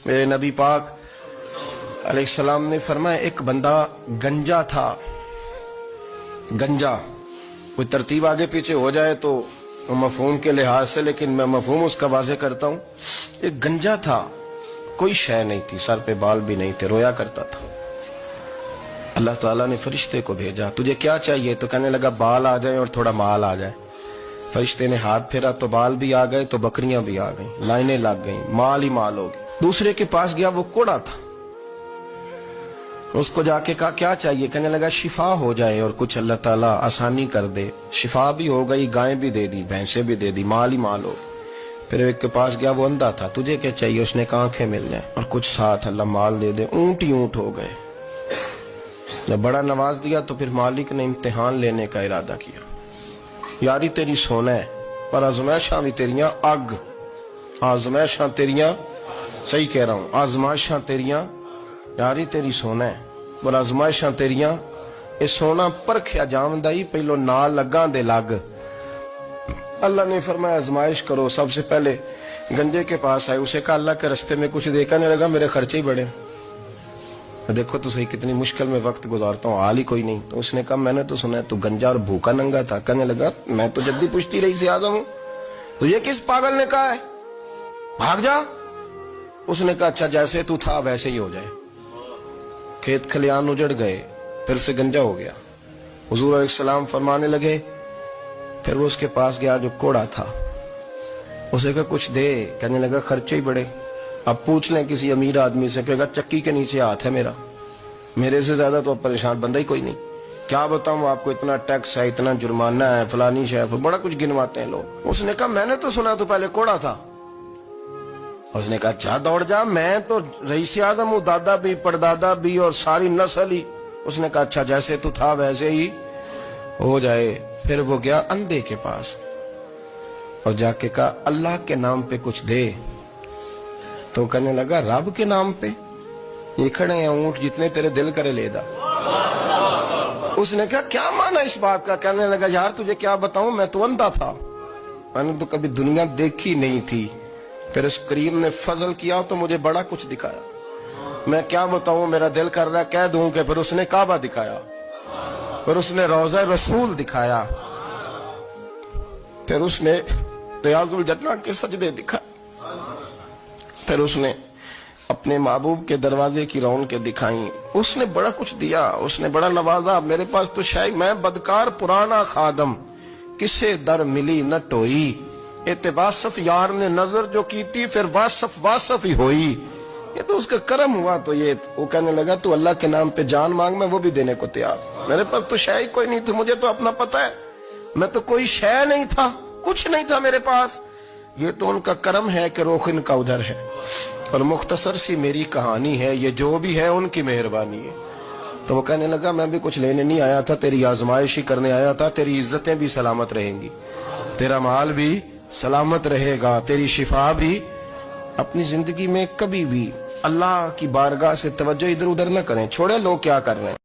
میرے نبی پاک علیہ السلام نے فرمایا ایک بندہ گنجا تھا. گنجا کوئی ترتیب آگے پیچھے ہو جائے تو مفہوم کے لحاظ سے، لیکن میں مفہوم اس کا واضح کرتا ہوں. ایک گنجا تھا، کوئی شے نہیں تھی، سر پہ بال بھی نہیں تھے، رویا کرتا تھا. اللہ تعالیٰ نے فرشتے کو بھیجا، تجھے کیا چاہیے؟ تو کہنے لگا بال آ جائیں اور تھوڑا مال آ جائے. فرشتے نے ہاتھ پھیرا تو بال بھی آ گئے تو بکریاں بھی آ گئیں، لائنیں لگ گئیں، مال ہی مال ہو گئے. دوسرے کے پاس گیا، وہ کوڑا تھا. اس کو جا کے کہا کیا چاہیے؟ کہنے لگا شفا ہو جائے اور کچھ اللہ تعالیٰ آسانی کر دے. شفا بھی ہو گئی، گائیں بھی دے دی، بھینسیں بھی دے دی، مال ہی مال ہو. پھر ایک کے پاس گیا، وہ اندھا تھا، تجھے کیا چاہیے؟ اس نے کہا آنکھیں مل جائیں اور کچھ ساتھ اللہ مال دے دے. اونٹ ہی اونٹ ہو گئے. جب بڑا نواز دیا تو پھر مالک نے امتحان لینے کا ارادہ کیا. یاری تیری سونا ہے پر آزمائشاں بھی تیریاں اگ. آزمائشاں تیریاں، صحیح کہہ رہا ہوں، آزمائشاں تیریاں، یاری تیری سونا ہے پر آزمائشاں تیریاں. اے سونا پرکھیا جامدائی پہلو نال لگاں دے لگ. اللہ نے فرمایا آزمائش کرو. سب سے پہلے گنجے کے پاس آئے، اسے کہا اللہ کے رستے میں کچھ دے. کہنے لگا میرے خرچے ہی بڑے. دیکھو تو صحیح کتنی مشکل میں وقت گزارتا ہوں، حال ہی کوئی نہیں. تو اس نے کہا میں نے تو سنا ہے تو گنجا اور بھوکا ننگا تھا. کہنے لگا میں تو جدی پشتی رہی سے آدم ہوں، تو یہ کس پاگل نے کہا ہے بھاگ جا؟ اس نے کہا اچھا جیسے تو تھا ویسے ہی ہو جائے. کھیت کھلیان اجڑ گئے، پھر سے گنجا ہو گیا. حضور علیہ السلام فرمانے لگے، پھر وہ اس کے پاس گیا جو کوڑا تھا. اسے کہا کچھ دے. کہنے لگا خرچے ہی بڑے. اب پوچھ لیں کسی امیر آدمی سے، کہے گا چکی کے نیچے ہاتھ ہے میرا، میرے سے زیادہ تو پریشان بندہ ہی کوئی نہیں. کیا بتاؤں آپ کو، اتنا ٹیکس ہے، اتنا جرمانہ ہے، فلانی شے، بڑا کچھ گنواتے ہیں لوگ. اس نے کہا میں نے تو سنا تو پہلے کوڑا تھا. اس نے کہا اچھا دوڑ جا، میں تو رئیس اعظم ہوں، دادا بھی پردادا بھی اور ساری نسل ہی. اس نے کہا اچھا جیسے تو تھا ویسے ہی ہو جائے. پھر وہ گیا اندھے کے پاس اور جا کے کہا اللہ کے نام پہ کچھ دے. تو کہنے لگا رب کے نام پہ؟ یہ کھڑے ہیں اونٹ، جتنے تیرے دل کرے لے دا. اس نے کہا کیا معنی اس بات کا؟ کہنے لگا یار تجھے کیا بتاؤں، میں تو اندھا تھا، میں نے تو کبھی دنیا دیکھی نہیں تھی. پھر اس کریم نے فضل کیا تو مجھے بڑا کچھ دکھایا. میں کیا بتاؤں، میرا دل کر رہا ہے کہہ دوں کہ پھر اس نے کعبہ دکھایا، پھر اس نے روضہ رسول دکھایا، پھر اس نے ریاض الجنہ کے سجدے دکھائے، پھر اس نے اپنے محبوب کے دروازے کی رونقیں دکھائیں. اس نے بڑا کچھ دیا، اس نے بڑا نوازا. میرے پاس تو شاید میں بدکار پرانا خادم، کسے در ملی نہ ٹوئی. واصف یار نے نظر جو کی تھی پھر واصف ہی ہوئی. یہ تو اس کا کرم ہوا. تو یہ وہ کہنے لگا تو اللہ کے نام پہ جان مانگ، میں وہ بھی دینے کو تیار. میرے پاس تو شے کوئی نہیں تھی، مجھے تو اپنا پتہ ہے، میں تو کوئی شے نہیں تھا، کچھ نہیں تھا میرے پاس. یہ تو ان کا کرم ہے کہ روخ ان کا ادھر ہے. اور مختصر سی میری کہانی ہے، یہ جو بھی ہے ان کی مہربانی ہے. تو وہ کہنے لگا میں بھی کچھ لینے نہیں آیا تھا، تیری آزمائش ہی کرنے آیا تھا. تیری عزتیں بھی سلامت رہیں گی، تیرا مال بھی سلامت رہے گا، تیری شفا بھی. اپنی زندگی میں کبھی بھی اللہ کی بارگاہ سے توجہ ادھر ادھر نہ کریں. چھوڑے لوگ کیا کر رہے ہیں،